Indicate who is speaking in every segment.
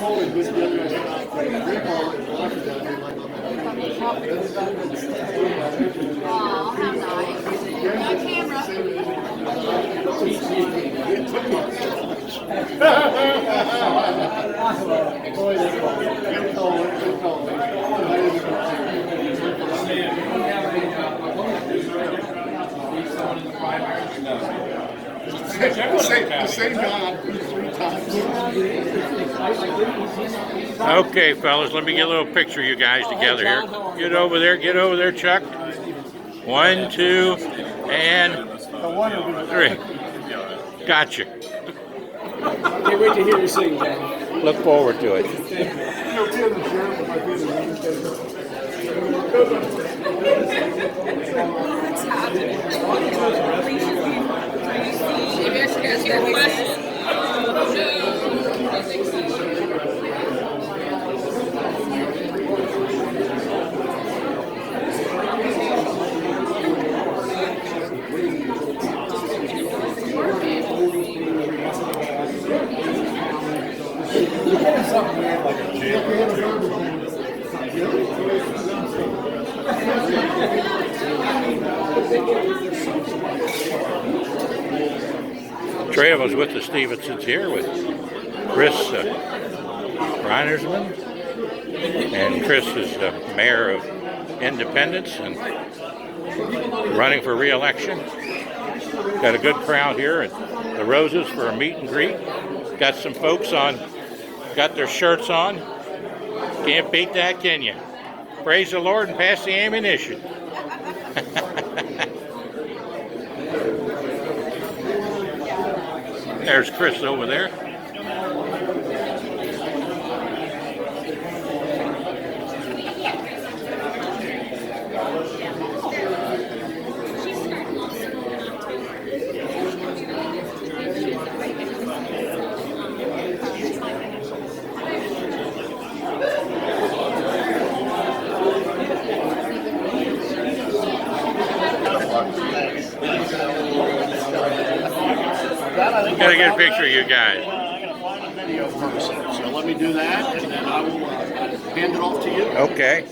Speaker 1: Oh, how nice. Got a camera.
Speaker 2: The same guy 3 times.
Speaker 3: Okay, fellas, let me get a little picture of you guys together here. Get over there, Chuck. 1, 2, and 3. Gotcha.
Speaker 4: Can't wait to hear you sing, Jack.
Speaker 3: Look forward to it. Trey was with the Stephensons here with Chris Reinersman, and Chris is the mayor of Independence and running for re-election. Got a good crowd here at the Roses for a meet and greet. Got some folks on, got their shirts on. Can't beat that, can you? Praise the Lord and pass the ammunition. There's Chris over there. Gotta get a picture of you guys.
Speaker 2: I gotta find a video person, so let me do that, and then I will hand it off to you.
Speaker 3: Okay.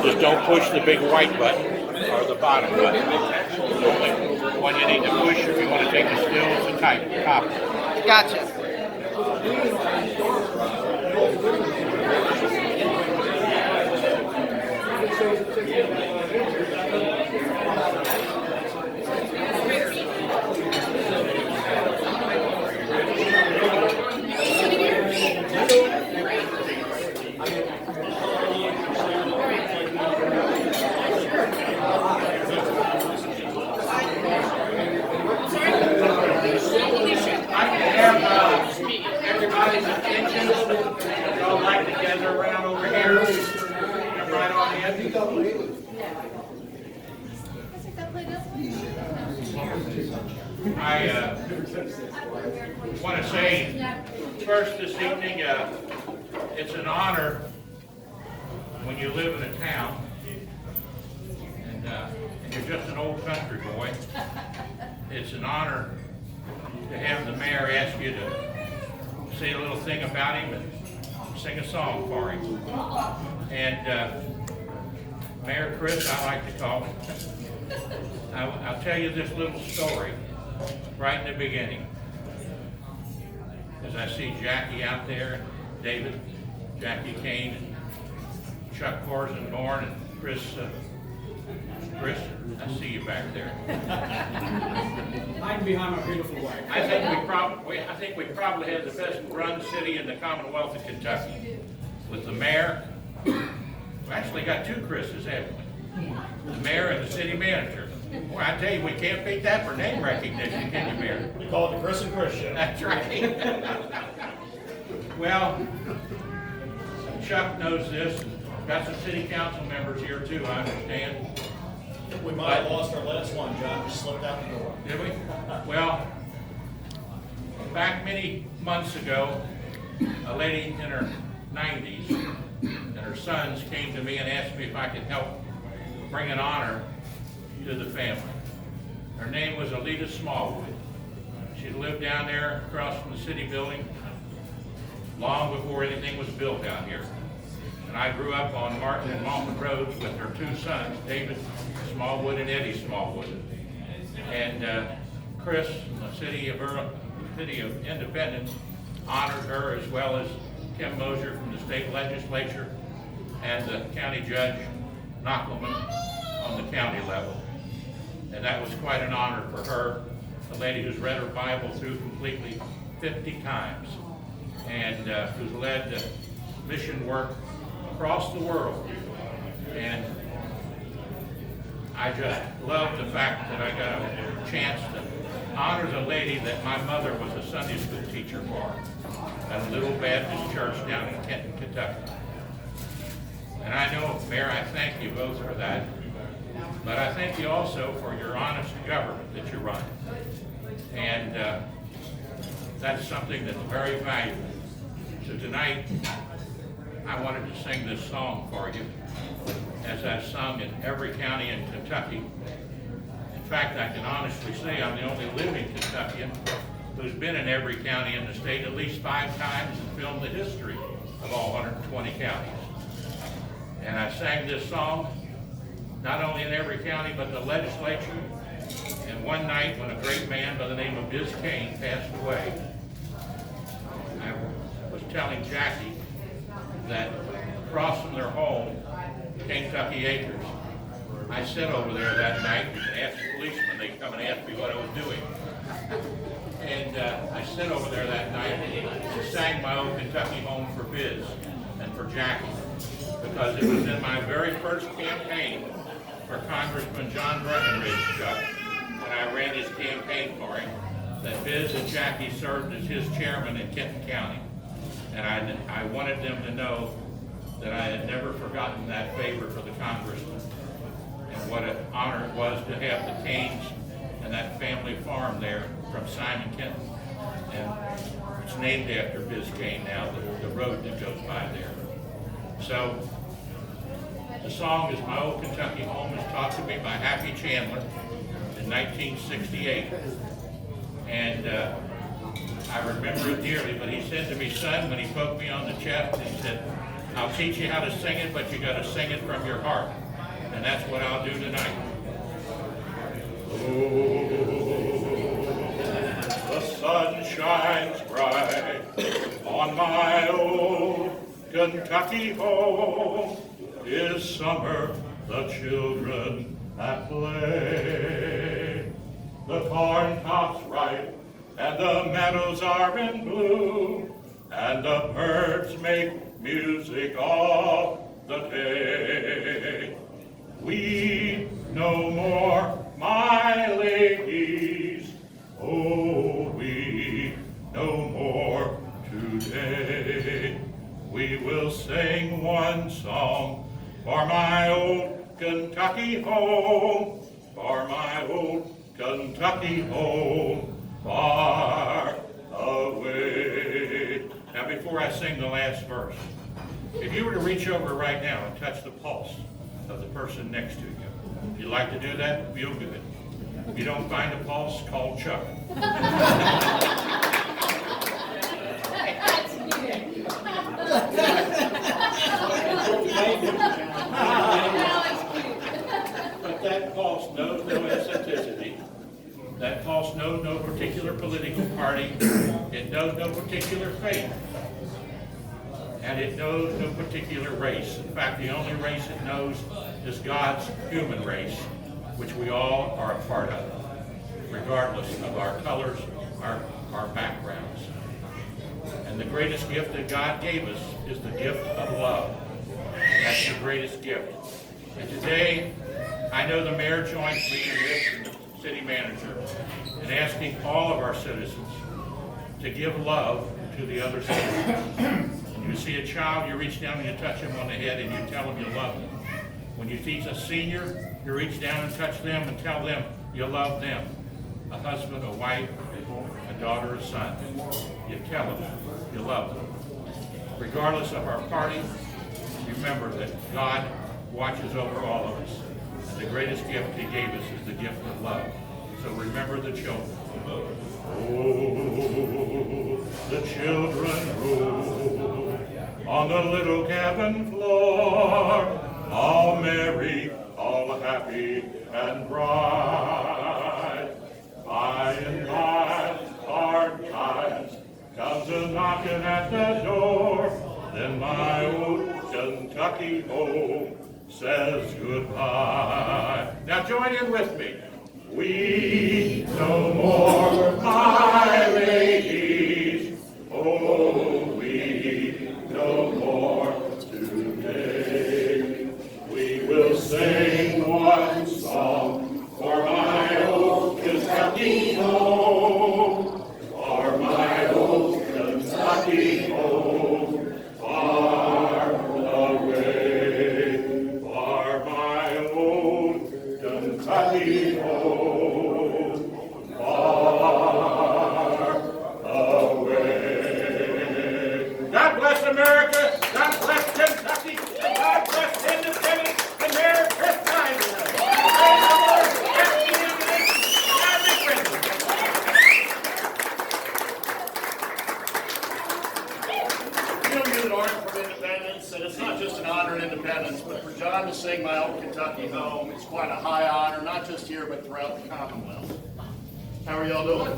Speaker 3: Just don't push the big white button or the bottom button. The only one you need to push if you want to take the stills and tight top.
Speaker 1: Gotcha.
Speaker 3: Everybody's attention. Y'all like to gather around over here. Right on in. I want to say first this evening, it's an honor when you live in a town and you're just an old country boy. It's an honor to have the mayor ask you to say a little thing about him and sing a song for him. And Mayor Chris, I like to call him. I'll tell you this little story right in the beginning. As I see Jackie out there, David, Jackie Kane, and Chuck Corsenborn, and Chris, I see you back there.
Speaker 4: Hiding behind my beautiful wife.
Speaker 3: I think we probably have the best run city in the Commonwealth of Kentucky. With the mayor, we actually got 2 Chris's, haven't we? The mayor and the city manager. Boy, I tell you, we can't beat that for name recognition, can you, Mayor?
Speaker 5: We call it the Chris and Chris Show.
Speaker 3: That's right. Well, Chuck knows this. Got some city council members here too, I understand.
Speaker 5: We might have lost our last one, John. Just slipped out the door.
Speaker 3: Did we? Well, back many months ago, a lady in her 90s and her sons came to me and asked me if I could help bring an honor to the family. Her name was Alita Smallwood. She lived down there across from the city building long before anything was built out here. And I grew up on Martin and Malton Roads with her two sons, David Smallwood and Eddie Smallwood. And Chris, the city of Independence, honored her, as well as Tim Mosier from the state legislature and the county judge, Knockelman, on the county level. And that was quite an honor for her, a lady who's read her Bible through completely 50 times, and who's led mission work across the world. And I just love the fact that I got a chance to honor the lady that my mother was a Sunday school teacher for at a little Baptist church down in Kenton, Kentucky. And I know, Mayor, I thank you both for that, but I thank you also for your honest government that you run. And that's something that's very valuable. So tonight, I wanted to sing this song for you, as I've sung in every county in Kentucky. In fact, I can honestly say I'm the only living Kentuckian who's been in every county in the state at least 5 times and filmed the history of all 120 counties. And I sang this song not only in every county but the legislature. And one night when a great man by the name of Biz Kane passed away, I was telling Jackie that across from their home, Kentucky Acres, I sat over there that night and asked the policemen, they come and asked me what I was doing. And I sat over there that night and sang my old Kentucky Home for Biz and for Jackie, because it was in my very first campaign for Congressman John Breckenridge, Chuck, and I ran his campaign for him, that Biz and Jackie served as his chairman in Kenton County. And I wanted them to know that I had never forgotten that favor for the congressman, and what an honor it was to have the Canes and that family farm there from Simon Kenton. And it's named after Biz Kane now, the road that goes by there. So the song is My Old Kentucky Home is taught to me by Happy Chandler in 1968. And I remember it dearly, but he said to me, son, when he poked me on the chest, he said, I'll teach you how to sing it, but you got to sing it from your heart. And that's what I'll do tonight. Oh, the sun shines bright on my old Kentucky home. Is summer, the children at play. The corn tops ripe, and the meadows are in bloom, and the birds make music all the day. We no more, my ladies, oh, we no more today. We will sing one song for my old Kentucky home, for my old Kentucky home, far away. Now, before I sing the last verse, if you were to reach over right now and touch the pulse of the person next to you, if you'd like to do that, feel good. If you don't find a pulse, call Chuck. But that pulse knows no ethnicity. That pulse knows no particular political party. It knows no particular faith. And it knows no particular race. In fact, the only race it knows is God's human race, which we all are a part of, regardless of our colors, our backgrounds. And the greatest gift that God gave us is the gift of love. That's the greatest gift. And today, I know the mayor joins me in this, and the city manager, in asking all of our citizens to give love to the other citizens. When you see a child, you reach down and you touch them on the head and you tell them you love them. When you teach a senior, you reach down and touch them and tell them you love them. A husband, a wife, a daughter or son, you tell them you love them. Regardless of our party, remember that God watches over all of us. And the greatest gift He gave us is the gift of love. So remember the children. Oh, the children roll on the little cabin floor, all merry, all happy and bright. By and by, hard times comes a knocking at the door. Then my old Kentucky home says goodbye. Now join in with me. We no more, my ladies. Oh, we no more today. We will sing one song for my old Kentucky home. For my old Kentucky home. Far away. For my old Kentucky home. America, God bless Kentucky, and God bless independence, and Mayor Chris Reinersman. Praise the Lord, happy independence, happy Christmas. You know, you that aren't from independence, and it's not just an honor in independence, but for John to sing My Old Kentucky Home is quite a high honor, not just here, but throughout the Commonwealth. How are y'all doing?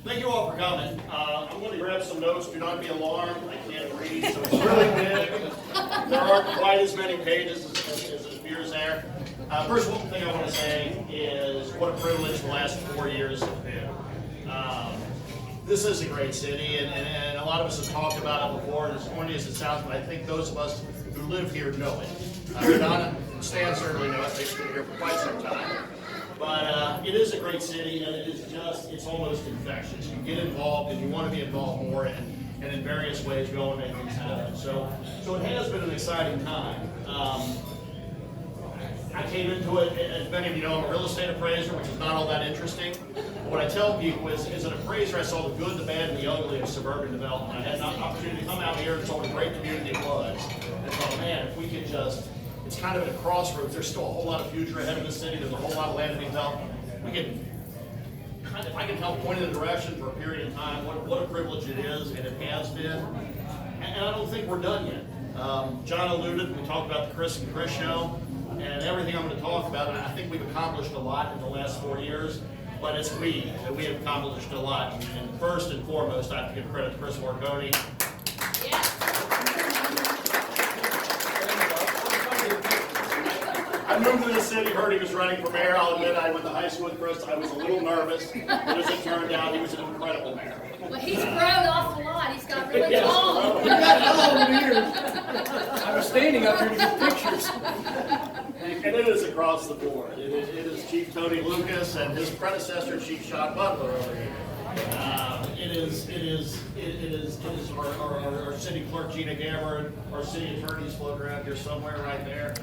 Speaker 3: Thank you all for coming. I'm going to grab some notes. Do not be alarmed. I can't read, so it's really big. There aren't quite as many pages as it appears there. First one thing I want to say is what a privilege the last 4 years have been. This is a great city, and a lot of us have talked about it before, and as corny as it sounds, but I think those of us who live here know it. Donna and Stan certainly know it. They've been here for quite some time. But it is a great city, and it's almost infectious. You get involved, and you want to be involved more, and in various ways go and make things happen. So it has been an exciting time. I came into it, as many of you know, I'm a real estate appraiser, which is not all that interesting. What I tell people is as an appraiser, I saw the good, the bad, and the ugly of suburban development. I had an opportunity to come out here and saw what a great community it was. And I thought, man, if we could just, it's kind of at a crossroads. There's still a whole lot of future ahead of the city. There's a whole lot of land to be developed. We can kind of, if I can help point in a direction for a period of time, what a privilege it is, and it has been. And I don't think we're done yet. John alluded, we talked about the Chris and Chris show, and everything I'm going to talk about, and I think we've accomplished a lot in the last 4 years, but it's we have accomplished a lot. And first and foremost, I have to give credit to Chris Marconi. I moved to the city, heard he was running for mayor. I'll admit I went to high school with Chris. I was a little nervous, but as it turned out, he was an incredible mayor.
Speaker 1: Well, he's grown off a lot. He's got really tall.
Speaker 4: He got tall over the years. I was standing up here to get pictures.
Speaker 2: And it is across the board. It is Chief Tony Lucas and his predecessor, Chief Sean Butler over here. It is our city clerk, Gina Gabbard, our city attorneys floating around here somewhere right there.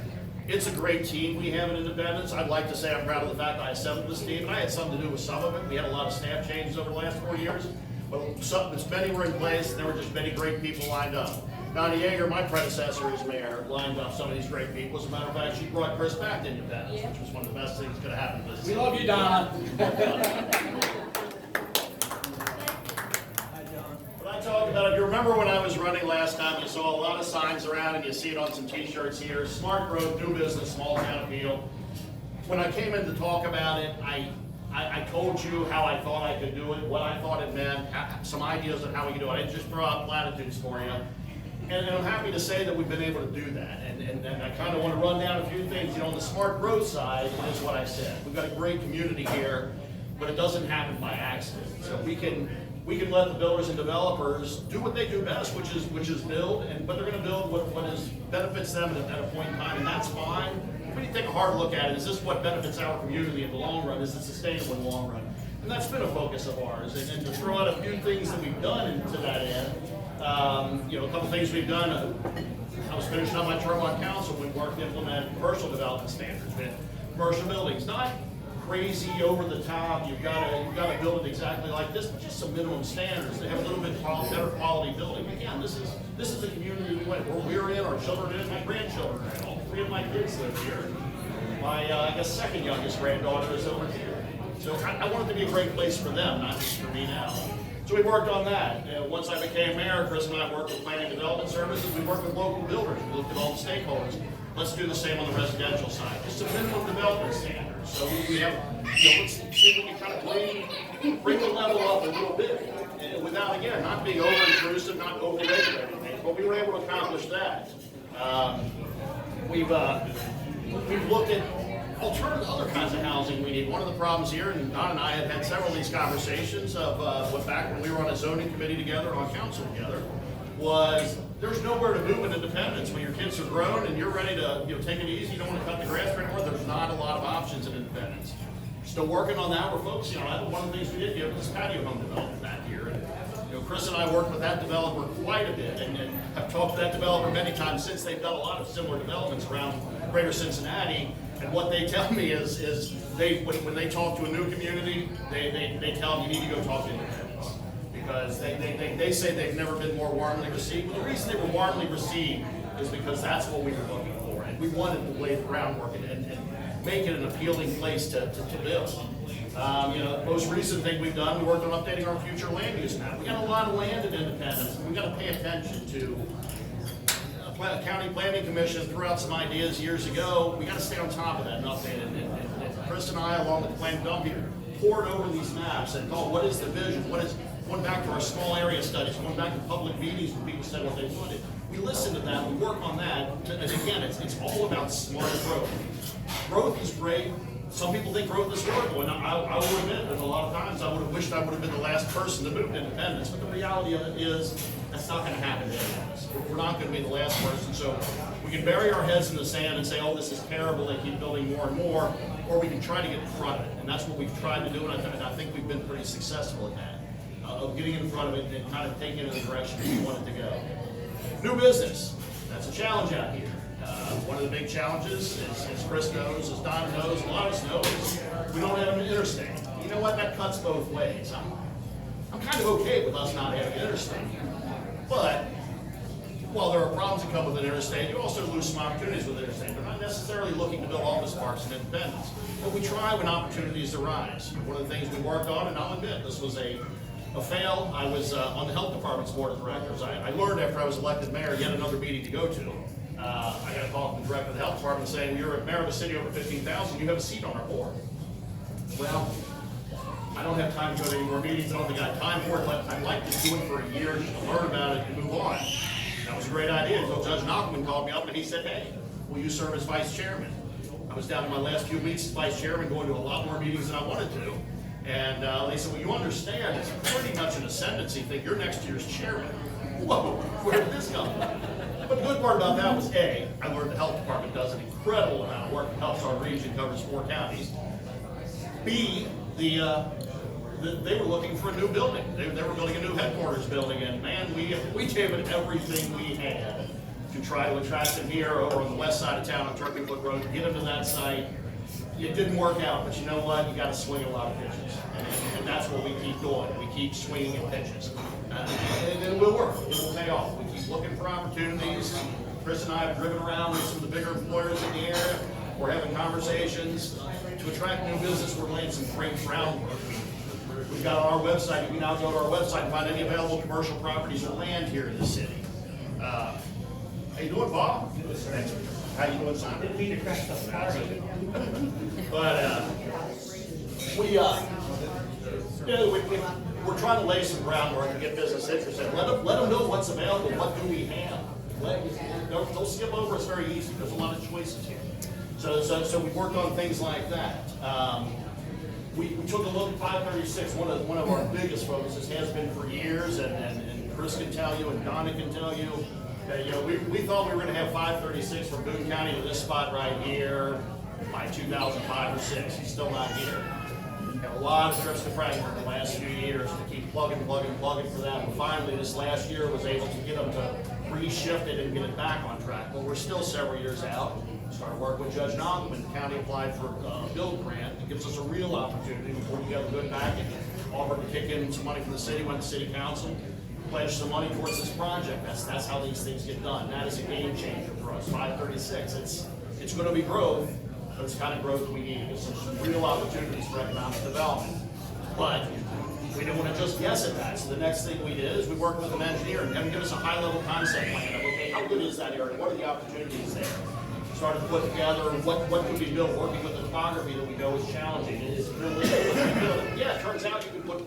Speaker 2: It's a great team we have in Independence. I'd like to say I'm proud of the fact that I assembled this team, and I had something to do with some of it. We had a lot of staff changes over the last 4 years, but many were in place, and there were just many great people lined up. Donnie Yeager, my predecessor as mayor, lined up some of these great people. As a matter of fact, she brought Chris back to Independence, which was one of the best things that could have happened to this city.
Speaker 4: We love you, Donna.
Speaker 2: I talked about, if you remember when I was running last time, you saw a lot of signs around, and you see it on some t-shirts here. Smart growth, new business, small town appeal. When I came in to talk about it, I told you how I thought I could do it, what I thought it meant, some ideas on how we could do it. I didn't just throw out platitudes for you. And I'm happy to say that we've been able to do that. And I kind of want to run down a few things. You know, on the smart growth side is what I said. We've got a great community here, but it doesn't happen by accident. So we can let the builders and developers do what they do best, which is build, but they're going to build what benefits them at a point in time, and that's fine. But you take a hard look at it. Is this what benefits our community in the long run? Is it sustainable in the long run? And that's been a focus of ours. And to throw out a few things that we've done to that end, a couple things we've done. I was finishing up my term on council. We worked to implement commercial development standards with commercial buildings, not crazy, over the top. You've got to build it exactly like this, but just some minimum standards. They have a little bit better quality building. Again, this is the community where we're in, our children are in, my grandchildren are in. All three of my kids live here. My I guess second youngest granddaughter is over here. So I want it to be a great place for them, not just for me now. So we worked on that. Once I became mayor, Chris and I worked with Planning and Development Services. We worked with local builders. We looked at all the stakeholders. Let's do the same on the residential side. Just a minimum development standard. So we have, let's see if we can kind of bring the level up a little bit. Without, again, not being over-intrusive, not over-regulating things. But we were able to accomplish that. We've looked at alternative, other kinds of housing we need. One of the problems here, and Don and I have had several of these conversations of back when we were on a zoning committee together, on council together, was there's nowhere to move in Independence when your kids are grown and you're ready to take it easy. You don't want to cut the grass anymore. There's not a lot of options in Independence. Still working on that. We're focusing on that. One of the things we did give was patio home development back here. And, Chris and I worked with that developer quite a bit, and I've talked to that developer many times since. They've done a lot of similar developments around Greater Cincinnati. And what they tell me is when they talk to a new community, they tell them you need to go talk to Independence. Because they say they've never been more warmly received. Well, the reason they were warmly received is because that's what we were looking for. And we wanted to lay the groundwork and make it an appealing place to build. Most recent thing we've done, we worked on updating our future land use map. We got a lot of land in Independence, and we got to pay attention to County Planning Commission threw out some ideas years ago. We got to stay on top of that and update it. And Chris and I, along with the planning company, poured over these maps and thought, what is the vision? What is going back to our small area studies, going back to public meetings when people said what they wanted. We listen to that, we work on that, and again, it's all about smart growth. Growth is great. Some people think growth is horrible, and I will admit that a lot of times I would have wished I would have been the last person to move to Independence, but the reality of it is that's not going to happen to any of us. We're not going to be the last person, so we can bury our heads in the sand and say, oh, this is terrible, they keep building more and more, or we can try to get in front of it, and that's what we've tried to do, and I think we've been pretty successful at that, of getting in front of it and kind of taking it in the direction we want it to go. New business, that's a challenge out here. One of the big challenges, as Chris knows, as Don knows, a lot of us know, is we don't have an interstate. You know what? That cuts both ways. I'm kind of okay with us not having an interstate. But while there are problems that come with an interstate, you also lose some opportunities with an interstate. They're not necessarily looking to build office parks in Independence, but we try when opportunities arise. One of the things we worked on, and I'll admit, this was a fail. I was on the health department's board of directors. I learned after I was elected mayor yet another meeting to go to. I got a call from the director of the health department saying, you're a mayor of a city over 15,000, you have a seat on our board. Well, I don't have time to go to any more meetings, I don't think I have time for it, but I'd like to do it for a year just to learn about it and move on. That was a great idea until Judge Nachman called me up and he said, hey, will you serve as vice chairman? I was down in my last few weeks as vice chairman, going to a lot more meetings than I wanted to. And they said, well, you understand, it's pretty much an ascendancy thing, you're next year's chairman. Whoa, where did this come from? But the good part about that was, A, I learned the health department does an incredible amount of work and helps our region, covers 4 counties. B, they were looking for a new building. They were building a new headquarters building, and man, we gave it everything we had to try to attract them here over on the west side of town on Turkeyfoot Road, to get them to that site. It didn't work out, but you know what? You got to swing a lot of pitches, and that's what we keep doing. We keep swinging at pitches, and it will work. It will pay off. We keep looking for opportunities. Chris and I have driven around with some of the bigger employers in the area. We're having conversations to attract new business. We're laying some great groundwork. We've got on our website. You can now go to our website and find any available commercial properties or land here in the city. How you doing, Bob? Thanks. How you doing, Simon? Didn't mean to crash the party. But we're trying to lay some groundwork and get business interested. Let them know what's available. What do we have? They'll skip over us very easy. There's a lot of choices here. So we worked on things like that. We took a look at 536. One of our biggest focuses has been for years, and Chris can tell you, and Donna can tell you. We thought we were going to have 536 from Boone County to this spot right here by 2005 or 6. He's still not here. We have a lot of trips to Frankfurt the last few years to keep plugging for that. And finally, this last year was able to get them to reshift it and get it back on track. But we're still several years out. Started working with Judge Nogman. The county applied for a build grant. It gives us a real opportunity to put together a good package. Offered to kick in some money from the city, went to city council, pledged some money towards this project. That's how these things get done. That is a game changer for us. 536. It's going to be growth, but it's the kind of growth that we need. It's some real opportunities for economic development. But we didn't want to just guess at that. So the next thing we did is we worked with an engineer and had him give us a high-level concept plan of, okay, how good is that area? What are the opportunities there? Started to put together what could be built, working with the topography that we know is challenging. Is it realistic? Yeah, it turns out you can put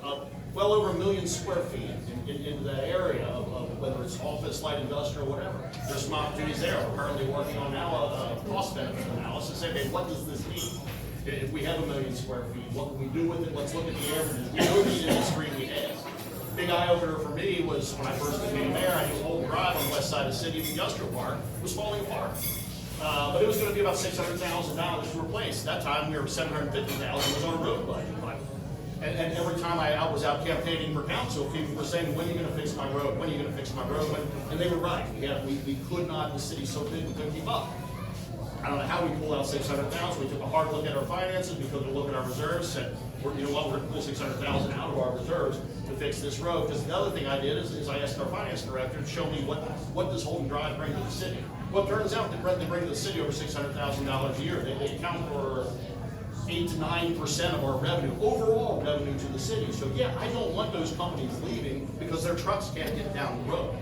Speaker 2: well over 1 million square feet into that area of whether it's office, light industrial, whatever. There's some opportunities there. We're currently working on now a cost benefit analysis. Okay, what does this mean? If we have 1 million square feet, what can we do with it? Let's look at the averages. We know the industry we have. Big eye-opener for me was when I first became mayor, I knew Holden Drive on the west side of the city, the industrial park, was falling apart. But it was going to be about $600,000 to replace. At that time, we were $750,000 was our road budget. And every time I was out campaigning for council, people were saying, when are you going to fix my road? When are you going to fix my road? And they were right. We could not, the city's so big, we couldn't keep up. I don't know how we pulled out $600,000. We took a hard look at our finances. We took a look at our reserves. Said, you know what, we're going to pull $600,000 out of our reserves to fix this road. Because the other thing I did is I asked our finance director to show me what does Holden Drive bring to the city. Well, it turns out they bring to the city over $600,000 a year. They account for 8 to 9% of our revenue, overall revenue to the city. So yeah, I don't want those companies leaving because their trucks can't get down the road.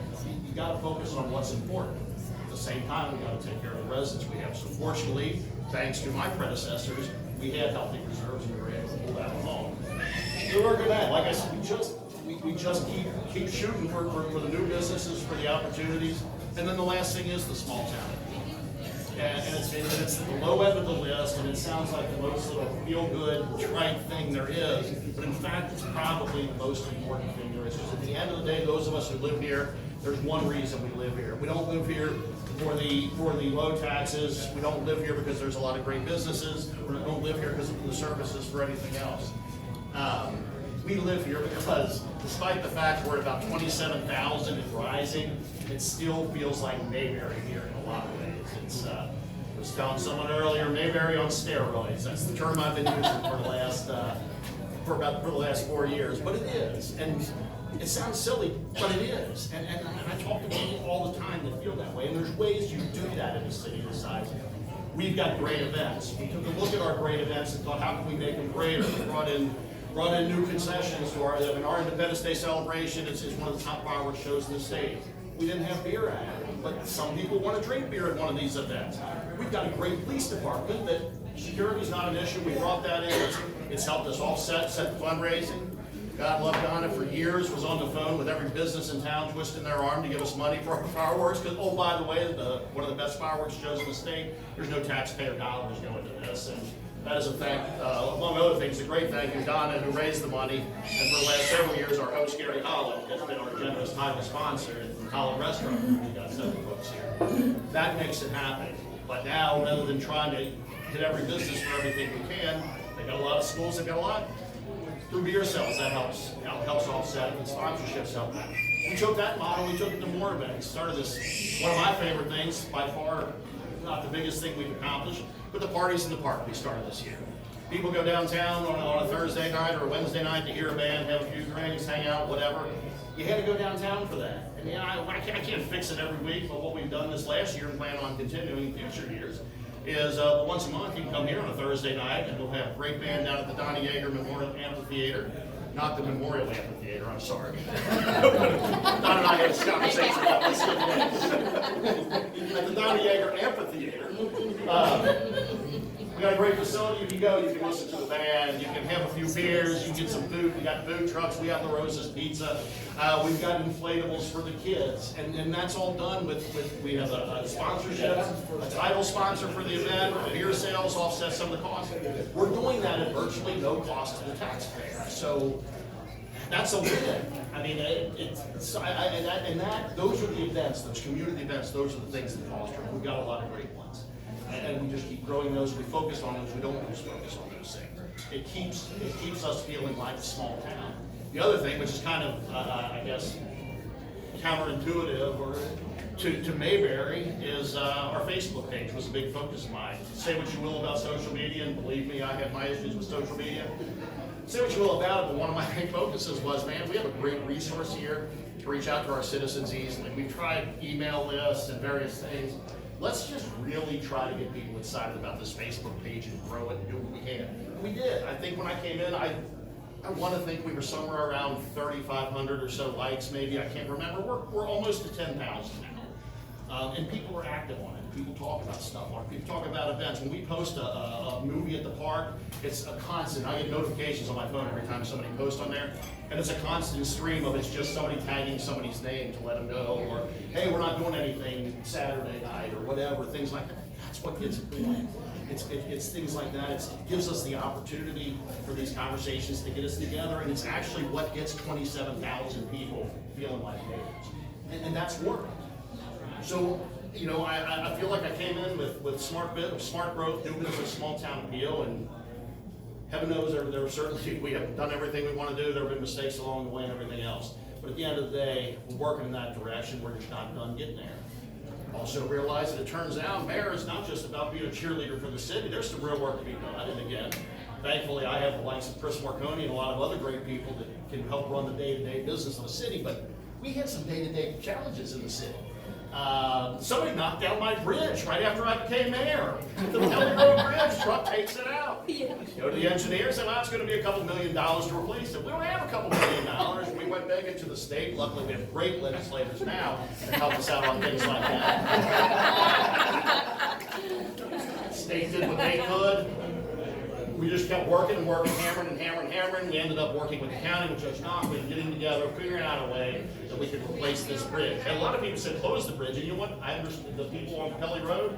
Speaker 2: You got to focus on what's important. At the same time, we got to take care of the residents we have. So fortunately, thanks to my predecessors, we had healthy reserves and we were able to pull that along. So we're good at. Like I said, we just keep shooting for the new businesses, for the opportunities, and then the last thing is the small town. And it's the low end of the list, and it sounds like the most little feel-good, trite thing there is, but in fact, it's probably the most important thing there is. Because at the end of the day, those of us who live here, there's one reason we live here. We don't live here for the low taxes. We don't live here because there's a lot of great businesses. We don't live here because of the services for anything else. We live here because, despite the fact we're at about 27,000 and rising, it still feels like Mayberry here in a lot of ways. I was telling someone earlier, Mayberry on steroids. That's the term I've been using for the last 4 years, but it is. And it sounds silly, but it is. And I talk to people all the time that feel that way. And there's ways you do that in a city this size. We've got great events. We took a look at our great events and thought, how can we make them greater? We brought in new concessions to our Independence Day celebration. It's one of the top fireworks shows in the state. We didn't have beer at it, but some people want to drink beer at one of these events. We've got a great police department that security's not an issue. We brought that in. It's helped us offset fundraising. God love Donna for years, was on the phone with every business in town twisting their arm to give us money for our fireworks. Because, oh, by the way, one of the best fireworks shows in the state, there's no taxpayer dollars going to this. And that is a thank, among other things, a great thank you, Donna, who raised the money. And for the last several years, our host, Gary Holland, has been our generous title sponsor in Holland Restaurant. We've got 7 folks here. That makes it happen. But now, rather than trying to hit every business for everything we can, they got a lot of schools, they've got a lot. Through beer sales, that helps offset it, and sponsorships help that. We took that model, we took it to more events. Started this, one of my favorite things, by far not the biggest thing we've accomplished, but the parties in the park we started this year. People go downtown on a Thursday night or a Wednesday night to hear a band, have a few drinks, hang out, whatever. You had to go downtown for that. And I can't fix it every week, but what we've done this last year and plan on continuing in future years is once a month you can come here on a Thursday night and we'll have a great band down at the Donnie Yeager Memorial Amphitheater. Not the Memorial Amphitheater, I'm sorry. Don and I had this conversation about this the other day. At the Donnie Yeager Amphitheater. We got a great facility. You can go, you can listen to the band, you can have a few beers, you can get some food. We got food trucks, we have the Rosa's Pizza. We've got inflatables for the kids. And that's all done with we have a sponsorship, a title sponsor for the event, beer sales offset some of the costs. We're doing that at virtually no cost to the taxpayer. So that's a win. I mean, those are the events, those community events, those are the things that foster. We've got a lot of great ones. And we just keep growing those, we focus on those, we don't lose focus on those things. it keeps us feeling like a small town. The other thing, which is kind of, I guess, counterintuitive or to Mayberry, is our Facebook page was a big focus of mine. Say what you will about social media, and believe me, I have my issues with social media. Say what you will about it, but one of my main focuses was, man, we have a great resource here to reach out to our citizens easily. We've tried email lists and various things. Let's just really try to get people excited about this Facebook page and grow it and do what we can. And we did. I think when I came in, I want to think we were somewhere around 3,500 or so likes, maybe. I can't remember. We're almost to 10,000 now. And people are active on it. People talk about stuff. People talk about events. When we post a movie at the park, it's a constant. I get notifications on my phone every time somebody posts on there. And it's a constant stream of it's just somebody tagging somebody's name to let them know. Or, hey, we're not doing anything Saturday night or whatever, things like that. That's what gets it going. It's things like that. It gives us the opportunity for these conversations to get us together, and it's actually what gets 27,000 people feeling like neighbors. And that's work. So, you know, I feel like I came in with smart growth, new business, small town appeal, and heaven knows there were certainly, we haven't done everything we want to do. There have been mistakes along the way and everything else. But at the end of the day, we're working in that direction. We're just not done getting there. Also realize that it turns out mayor is not just about being a cheerleader for the city. There's some real work to be done. And again, thankfully I have the likes of Chris Marconi and a lot of other great people that can help run the day-to-day business of the city, but we had some day-to-day challenges in the city. Somebody knocked down my bridge right after I became mayor. The Kelly Road Bridge, truck takes it out.
Speaker 1: Yeah.
Speaker 2: Go to the engineers, and it's going to be a couple $1 million to replace it. We don't have a couple $1 million. We went begging to the state. Luckily, we have great legislators now that help us out on things like that. State did what they could. We just kept working and working, hammering and hammering and hammering. We ended up working with the county, with Judge Knopfler, and getting together, figuring out a way that we could replace this bridge. And a lot of people said close the bridge, and you know what? I understood the people on Kelly Road.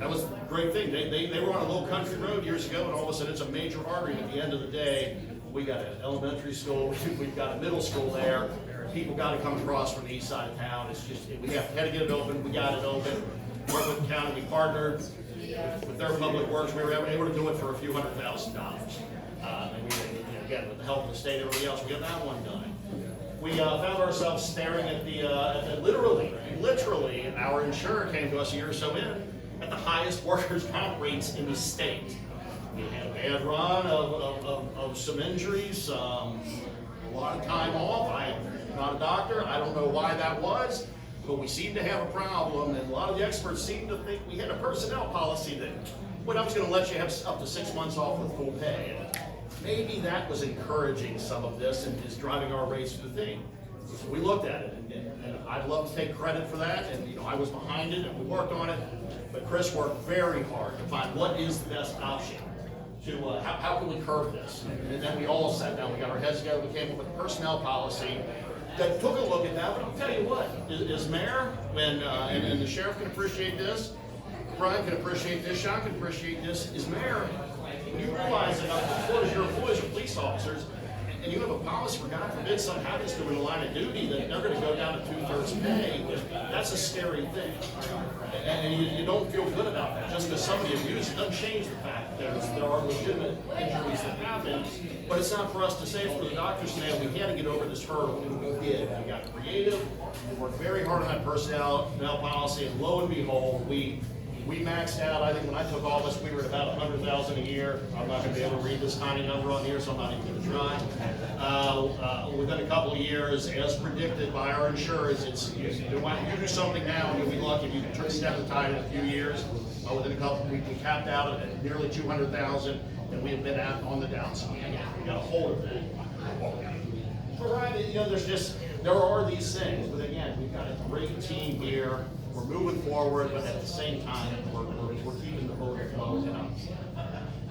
Speaker 2: That was a great thing. They were on a little country road years ago, and all of a sudden it's a major artery. And at the end of the day, we got an elementary school, we've got a middle school there. People got to come across from the east side of town. It's just, we had to get it open. We got it open. Worked with the county. We partnered with their public works. We were able to do it for a few $100,000. And we, again, with the help of the state and everybody else, we got that one done. We found ourselves staring at the literally, our insurer came to us a year or so in at the highest workers' comp rates in the state. We had a bad run of some injuries, a lot of time off. I'm not a doctor. I don't know why that was, but we seem to have a problem, and a lot of the experts seem to think we had a personnel policy that, well, I was going to let you have up to 6 months off with full pay. And maybe that was encouraging some of this and is driving our rates to the thing. So we looked at it, and I'd love to take credit for that, and you know, I was behind it, and we worked on it, but Chris worked very hard to find what is the best option. To how can we curb this? And then we all sat down, we got our heads together, we came up with a personnel policy that took a look at that. But I'll tell you what, as mayor, and the sheriff can appreciate this, Brian can appreciate this, Sean can appreciate this, as mayor, when you realize that your employees are police officers, and you have a policy where, God forbid, something happens to them in the line of duty, that they're going to go down to 2/3 pay, that's a scary thing. And you don't feel good about that. Just because somebody abused it doesn't change the fact that there are legitimate injuries that happen. But it's not for us to say, it's for the doctors to say, we had to get over this hurdle, and we did. We got creative, we worked very hard on that personnel policy, and lo and behold, we maxed out. I think when I took office, we were at about $100,000 a year. I'm not going to be able to read this tiny number on here, so I'm not even going to try. Within a couple of years, as predicted by our insurers, it's you do something now, and you'll be lucky if you can step the tide in a few years. Within a couple, we capped out at nearly $200,000, and we have been on the downside. We got a hold of that. So, right, you know, there are these things, but again, we've got a great team here. We're moving forward, but at the same time, we're keeping the boat afloat, and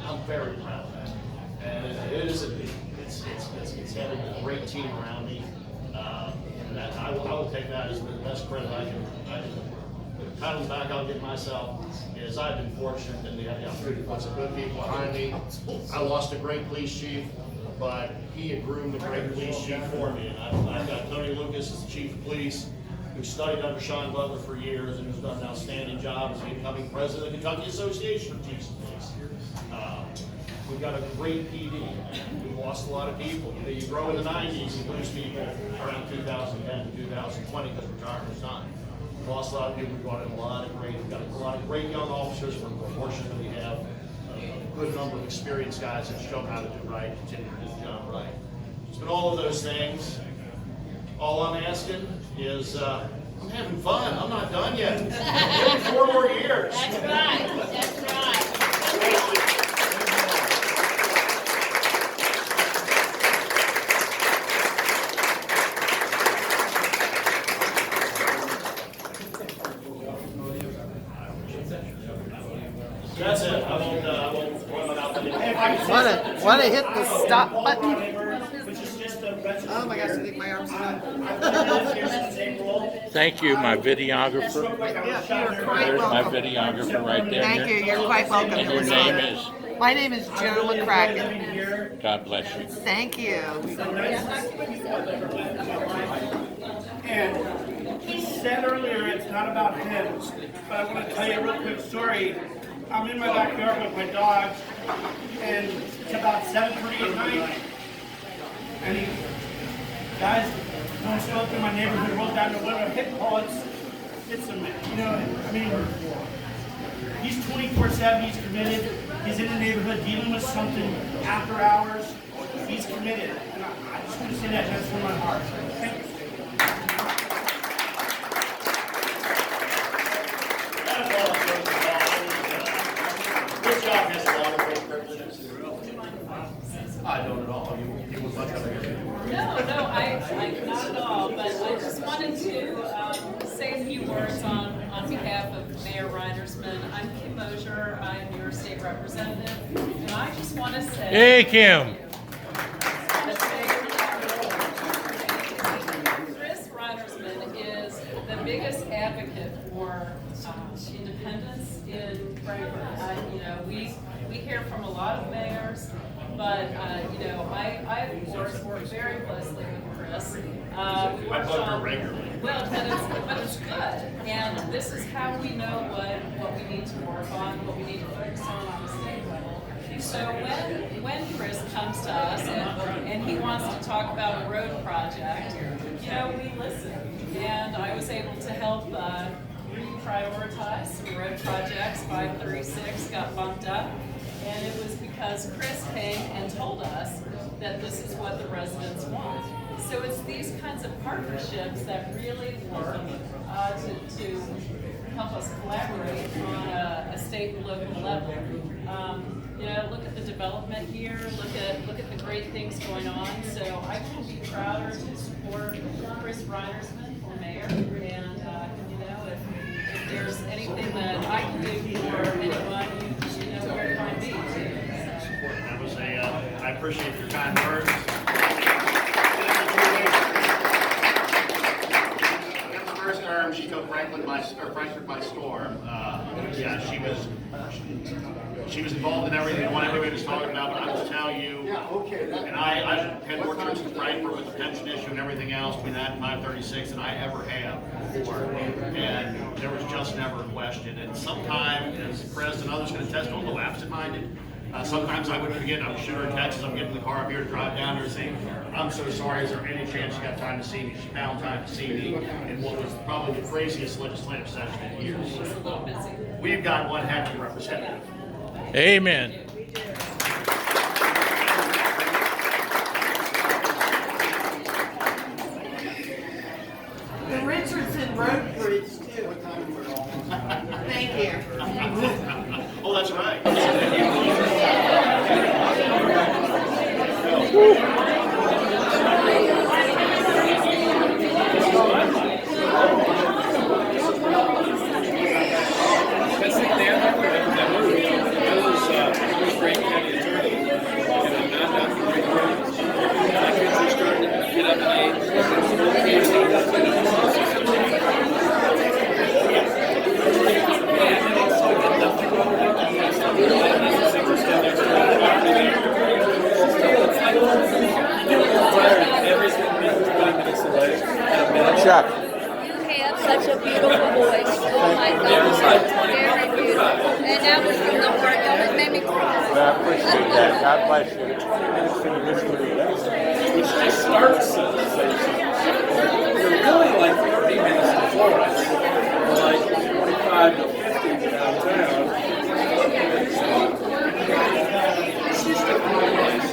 Speaker 2: I'm very proud of that. And it's having a great team around me. And that, I will take that as the best credit I can the pat on the back I'll give myself is I've been fortunate and the opportunity to put some good people behind me. I lost a great police chief, but he had groomed a great police chief for me. And I've got Tony Lucas as the chief of police, who studied under Sean Butler for years and has done an outstanding job as the incoming president of the Kentucky Association of Chiefs of Police. We've got a great PD. We lost a lot of people. You know, you grow in the 90s, you lose people around 2010, 2020 because retirement was done. We lost a lot of people. We brought in a lot of great, we've got a lot of great young officers. We're fortunate that we have a good number of experienced guys that show how to do right, continue to do the job right. It's been all of those things. All I'm asking is, I'm having fun. I'm not done yet. Give me 4 more years.
Speaker 1: That's right. That's right.
Speaker 2: That's it. I won't run out there.
Speaker 6: Want to hit the stop button?
Speaker 5: Which is just the
Speaker 6: Oh my gosh, I think my arms are done.
Speaker 3: Thank you, my videographer.
Speaker 6: Yeah, you're quite
Speaker 3: There's my
Speaker 6: welcome.
Speaker 3: videographer right there.
Speaker 6: Thank you, you're quite welcome.
Speaker 3: And your name is?
Speaker 6: My name is Joe McCracken.
Speaker 3: God bless you.
Speaker 6: Thank you.
Speaker 7: And he said earlier it's not about him, but I want to tell you a real quick story. I'm in my backyard with my dog, and it's about 7:30 at night, and he, guys, going slow through my neighborhood, rolled down the window, hit bullets, hit some, you know, I mean, he's 24/7, he's committed, he's in the neighborhood dealing with something after hours, he's committed, and I just want to say that just from my heart. Thank you.
Speaker 2: This job has a lot of great privileges. I don't at all. You would much rather hear me.
Speaker 1: No, not at all. But I just wanted to say a few words on behalf of Mayor Reinersman. I'm Kim Mosier. I'm your state representative, and I just want to say.
Speaker 3: Hey, Kim.
Speaker 1: Chris Reinersman is the biggest advocate for independence in Frankfurt. You know, we hear from a lot of mayors, but you know, I of course work very closely with Chris.
Speaker 2: I vote her regularly.
Speaker 1: Well, but it's good, and this is how we know what we need to work on, what we need to focus on the state level. So when Chris comes to us and he wants to talk about a road project, you know, we listen. And I was able to help reprioritize some road projects. 536 got bumped up, and it was because Chris came and told us that this is what the residents want. So it's these kinds of partnerships that really work to help us collaborate on a state and local level. You know, look at the development here. Look at the great things going on. So I couldn't be prouder to support Chris Reinersman for mayor. And you know, if there's anything that I can do for anyone, you know where to find me.
Speaker 2: That was I appreciate your kind words. In the first term, she took Frankfurt by storm. Yeah, she was involved in everything what everybody was talking about, but I will tell you, and I had more trips to Frankfurt with the pension issue and everything else between that and 536 than I ever have before. And there was just never a question. And sometimes, as Chris and others can attest, don't go absent-minded. Sometimes I would forget, I'm shooting her texts, I'm getting in the car up here to drive down there and say, I'm so sorry, is there any chance you got time to see me? She found time to see me in what was probably the craziest legislative session in years.
Speaker 1: It's a little busy.
Speaker 2: We've got one heck of a representative.
Speaker 3: Amen.
Speaker 6: The Richardson Road Bridge too. Thank you.
Speaker 2: Oh, that's right.
Speaker 3: Chuck.
Speaker 8: such a beautiful voice. Oh my God, very beautiful. And that was from the heart. That almost made me cry.
Speaker 9: I appreciate that. God bless you.
Speaker 4: Which just starts the station. You're really like 30 minutes before us. We're like 45 to 50 downtown. It's just a cool place.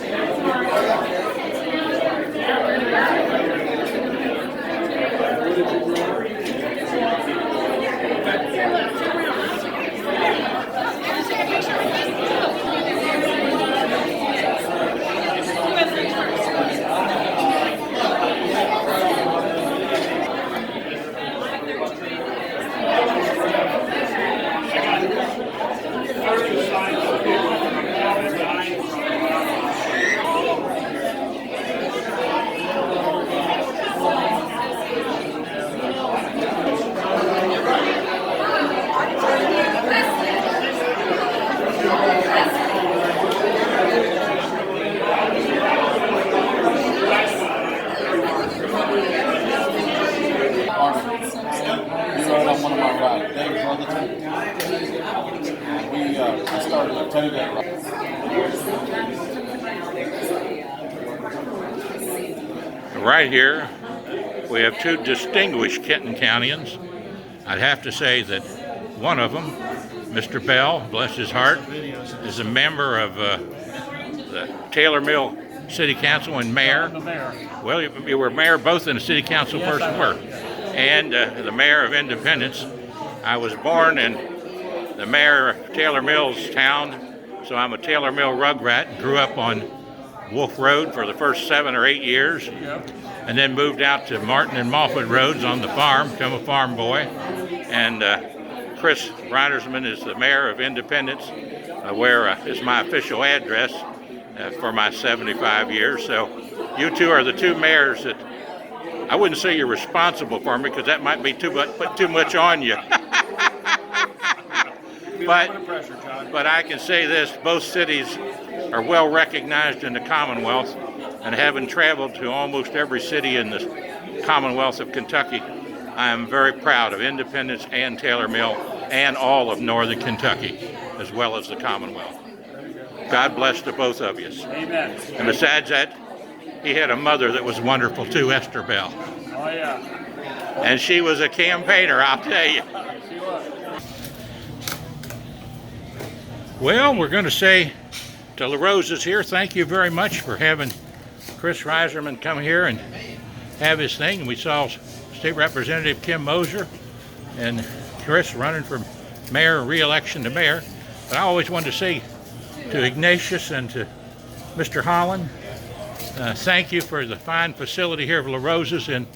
Speaker 3: Right here, we have two distinguished Kenton Countyans. I'd have to say that one of them, Mr. Bell, bless his heart, is a member of the Taylor Mill City Council and mayor. Well, you were mayor both in the city council person were. And the mayor of Independence. I was born in the mayor of Taylor Mills town, so I'm a Taylor Mill rugrat. Grew up on Wolf Road for the first 7 or 8 years, and then moved out to Martin and Moffett Roads on the farm, become a farm boy. And Chris Reinersman is the mayor of Independence, where is my official address for my 75 years. So you two are the two mayors that I wouldn't say you're responsible for me, because that might be put too much on you. But I can say this, both cities are well recognized in the Commonwealth, and having traveled to almost every city in the Commonwealth of Kentucky, I am very proud of Independence and Taylor Mill and all of northern Kentucky, as well as the Commonwealth. God bless to both of you.
Speaker 4: Amen.
Speaker 3: And besides that, he had a mother that was wonderful too, Esther Bell.
Speaker 4: Oh yeah.
Speaker 3: And she was a campaigner, I'll tell you.
Speaker 4: She was.
Speaker 3: Well, we're going to say to LaRose is here, thank you very much for having Chris Reiserman come here and have his thing. We saw State Representative Kim Moser and Chris running for mayor, re-election to mayor. But I always wanted to say to Ignatius and to Mr. Holland, thank you for the fine facility here of LaRose's in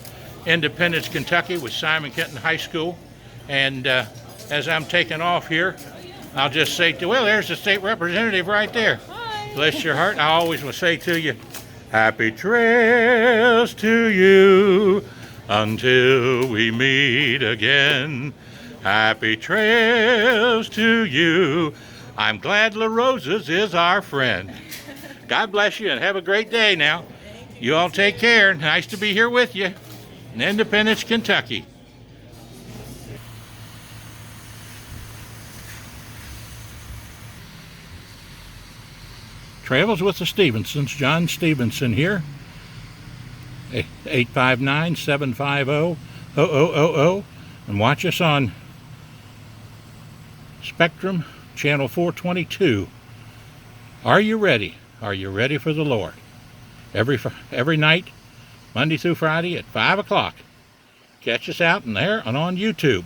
Speaker 3: Independence, Kentucky with Simon Kenton High School. And as I'm taking off here, I'll just say well, there's the state representative right there. Hi. Bless your heart. I always will say to you, happy trails to you until we meet again. Happy trails to you. I'm glad LaRose's is our friend. God bless you and have a great day now. You all take care. Nice to be here with you in Independence, Kentucky. Travels with the Stephensons, John Stevenson here, 859-750-0000, and watch us on Spectrum, channel 422. Are you ready? Are you ready for the Lord? Every night, Monday through Friday at 5 o'clock. Catch us out in there and on YouTube.